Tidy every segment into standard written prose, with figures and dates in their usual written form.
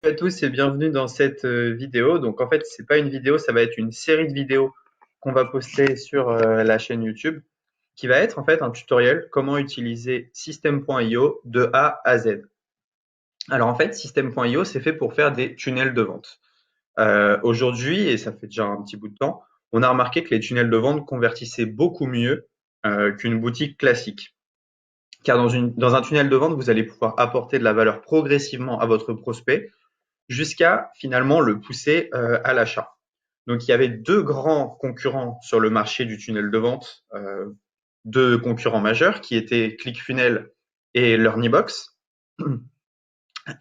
à tous et bienvenue dans cette vidéo. Donc en fait, c'est pas une vidéo, ça va être une série de vidéos qu'on va poster sur la chaîne YouTube, qui va être en fait un tutoriel comment utiliser System.io de A à Z. Alors en fait, System.io, c'est fait pour faire des tunnels de vente. Aujourd'hui, et ça fait déjà un petit bout de temps, on a remarqué que les tunnels de vente convertissaient beaucoup mieux qu'une boutique classique. Car dans un tunnel de vente, vous allez pouvoir apporter de la valeur progressivement à votre prospect jusqu'à finalement le pousser à l'achat. Donc il y avait deux grands concurrents sur le marché du tunnel de vente, deux concurrents majeurs qui étaient ClickFunnels et LearnyBox.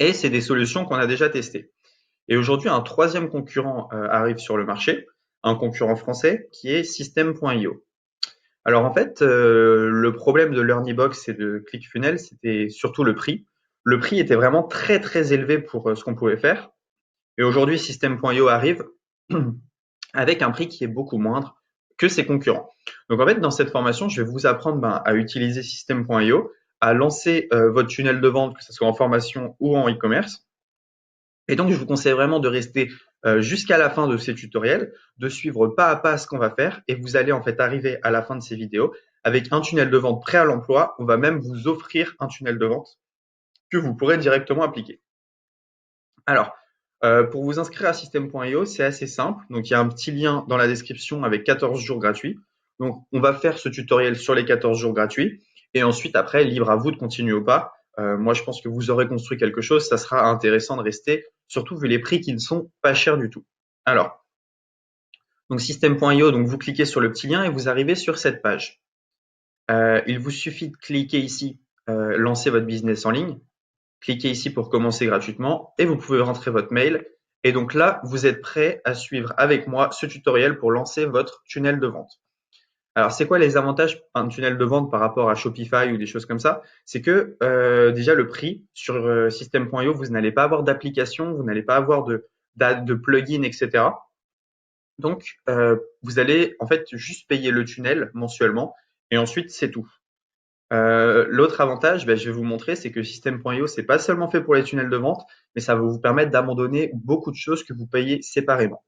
Et c'est des solutions qu'on a déjà testées. Et aujourd'hui, un troisième concurrent arrive sur le marché, un concurrent français qui est System.io. Alors en fait, le problème de LearnyBox et de ClickFunnels, c'était surtout le prix. Le prix était vraiment très très élevé pour ce qu'on pouvait faire. Et aujourd'hui, System.io arrive avec un prix qui est beaucoup moindre que ses concurrents. Donc en fait, dans cette formation, je vais vous apprendre à utiliser System.io, à lancer votre tunnel de vente, que ce soit en formation ou en e-commerce. Et donc, je vous conseille vraiment de rester jusqu'à la fin de ces tutoriels, de suivre pas à pas ce qu'on va faire, et vous allez en fait arriver à la fin de ces vidéos avec un tunnel de vente prêt à l'emploi. On va même vous offrir un tunnel de vente que vous pourrez directement appliquer. Alors, pour vous inscrire à System.io, c'est assez simple. Donc, il y a un petit lien dans la description avec 14 jours gratuits. Donc, on va faire ce tutoriel sur les 14 jours gratuits. Et ensuite, après, libre à vous de continuer ou pas. Moi, je pense que vous aurez construit quelque chose. Ça sera intéressant de rester, surtout vu les prix qui ne sont pas chers du tout. Alors, donc System.io, donc vous cliquez sur le petit lien et vous arrivez sur cette page. Il vous suffit de cliquer ici, lancer votre business en ligne. Cliquez ici pour commencer gratuitement et vous pouvez rentrer votre mail. Et donc là, vous êtes prêt à suivre avec moi ce tutoriel pour lancer votre tunnel de vente. Alors, c'est quoi les avantages d'un tunnel de vente par rapport à Shopify ou des choses comme ça? C'est que déjà le prix sur System.io, vous n'allez pas avoir d'application, vous n'allez pas avoir de plugin, etc. Donc, vous allez en fait juste payer le tunnel mensuellement et ensuite c'est tout. L'autre avantage, je vais vous montrer, c'est que System.io, c'est pas seulement fait pour les tunnels de vente, mais ça va vous permettre d'abandonner beaucoup de choses que vous payez séparément.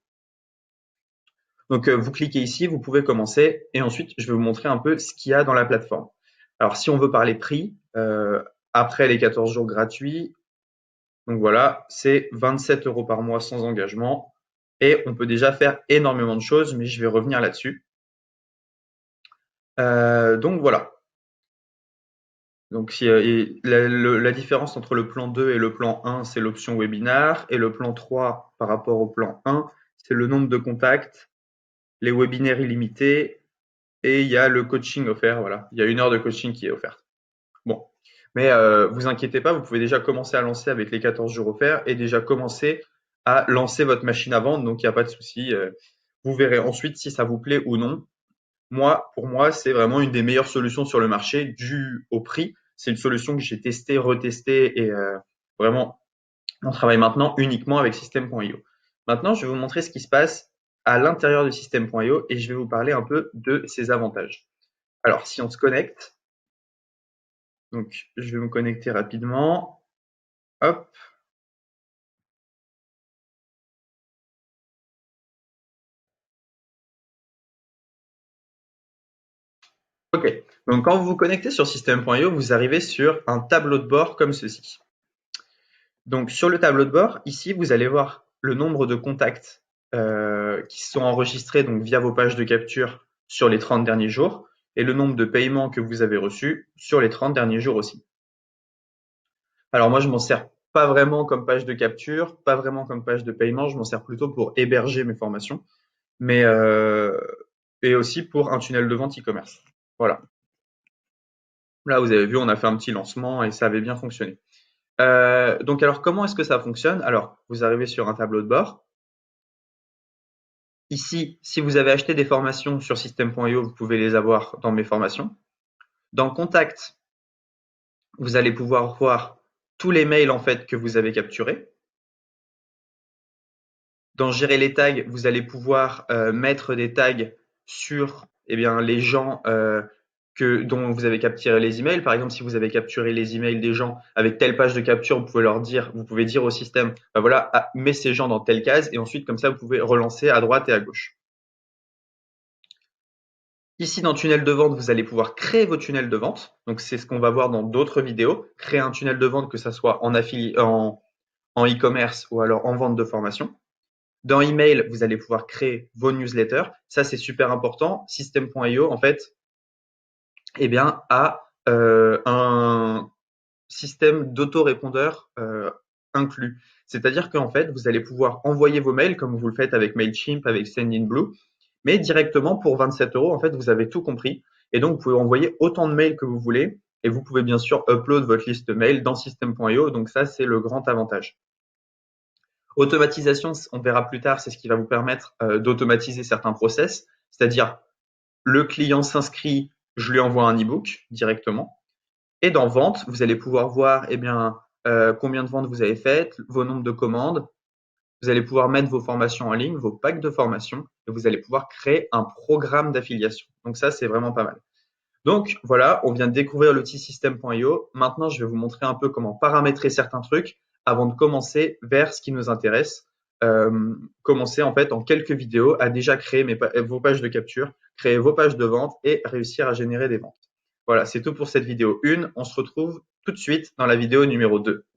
Donc, vous cliquez ici, vous pouvez commencer, et ensuite, je vais vous montrer un peu ce qu'il y a dans la plateforme. Alors, si on veut parler prix, après les 14 jours gratuits, donc voilà, c'est 27 € par mois sans engagement, et on peut déjà faire énormément de choses, mais je vais revenir là-dessus. Donc voilà. Donc, la différence entre le plan 2 et le plan 1, c'est l'option webinar. Et le plan 3, par rapport au plan 1, c'est le nombre de contacts, les webinaires illimités et il y a le coaching offert. Voilà, il y a 1 heure de coaching qui est offerte. Bon, mais vous inquiétez pas, vous pouvez déjà commencer à lancer avec les 14 jours offerts et déjà commencer à lancer votre machine à vendre. Donc, il n'y a pas de souci. Vous verrez ensuite si ça vous plaît ou non. Pour moi, c'est vraiment une des meilleures solutions sur le marché dû au prix. C'est une solution que j'ai testée, retestée et vraiment, on travaille maintenant uniquement avec System.io. Maintenant, je vais vous montrer ce qui se passe à l'intérieur de System.io et je vais vous parler un peu de ses avantages. Alors, si on se connecte, donc je vais me connecter rapidement. Hop. OK. Donc, quand vous vous connectez sur System.io, vous arrivez sur un tableau de bord comme ceci. Donc, sur le tableau de bord, ici, vous allez voir le nombre de contacts qui sont enregistrés donc, via vos pages de capture sur les 30 derniers jours et le nombre de paiements que vous avez reçus sur les 30 derniers jours aussi. Alors, moi, je m'en sers pas vraiment comme page de capture, pas vraiment comme page de paiement, je m'en sers plutôt pour héberger mes formations, mais et aussi pour un tunnel de vente e-commerce. Voilà. Là, vous avez vu, on a fait un petit lancement et ça avait bien fonctionné. Donc, alors, comment est-ce que ça fonctionne? Alors, vous arrivez sur un tableau de bord. Ici, si vous avez acheté des formations sur System.io, vous pouvez les avoir dans mes formations. Dans Contact, vous allez pouvoir voir tous les mails en fait que vous avez capturés. Dans Gérer les tags, vous allez pouvoir mettre des tags sur les gens dont vous avez capturé les emails. Par exemple, si vous avez capturé les emails des gens avec telle page de capture, vous pouvez dire au système, bah voilà, mets ces gens dans telle case, et ensuite, comme ça, vous pouvez relancer à droite et à gauche. Ici, dans tunnel de vente, vous allez pouvoir créer vos tunnels de vente. Donc, c'est ce qu'on va voir dans d'autres vidéos. Créer un tunnel de vente, que ça soit en e-commerce ou alors en vente de formation. Dans email, vous allez pouvoir créer vos newsletters. Ça, c'est super important. System.io, en fait, eh bien, a un système d'autorépondeur inclus. C'est-à-dire qu'en fait, vous allez pouvoir envoyer vos mails comme vous le faites avec Mailchimp, avec Sendinblue, mais directement pour 27 euros, en fait, vous avez tout compris. Et donc, vous pouvez envoyer autant de mails que vous voulez. Et vous pouvez bien sûr upload votre liste mail dans System.io. Donc ça, c'est le grand avantage. Automatisation, on verra plus tard, c'est ce qui va vous permettre d'automatiser certains process. C'est-à-dire, le client s'inscrit, je lui envoie un e-book directement. Et dans vente, vous allez pouvoir voir eh bien, combien de ventes vous avez faites, vos nombres de commandes. Vous allez pouvoir mettre vos formations en ligne, vos packs de formation, et vous allez pouvoir créer un programme d'affiliation. Donc ça, c'est vraiment pas mal. Donc voilà, on vient de découvrir l'outil System.io. Maintenant, je vais vous montrer un peu comment paramétrer certains trucs avant de commencer vers ce qui nous intéresse. Commencer en fait en quelques vidéos à déjà créer vos pages de capture, créer vos pages de vente et réussir à générer des ventes. Voilà, c'est tout pour cette vidéo 1. On se retrouve tout de suite dans la vidéo numéro 2.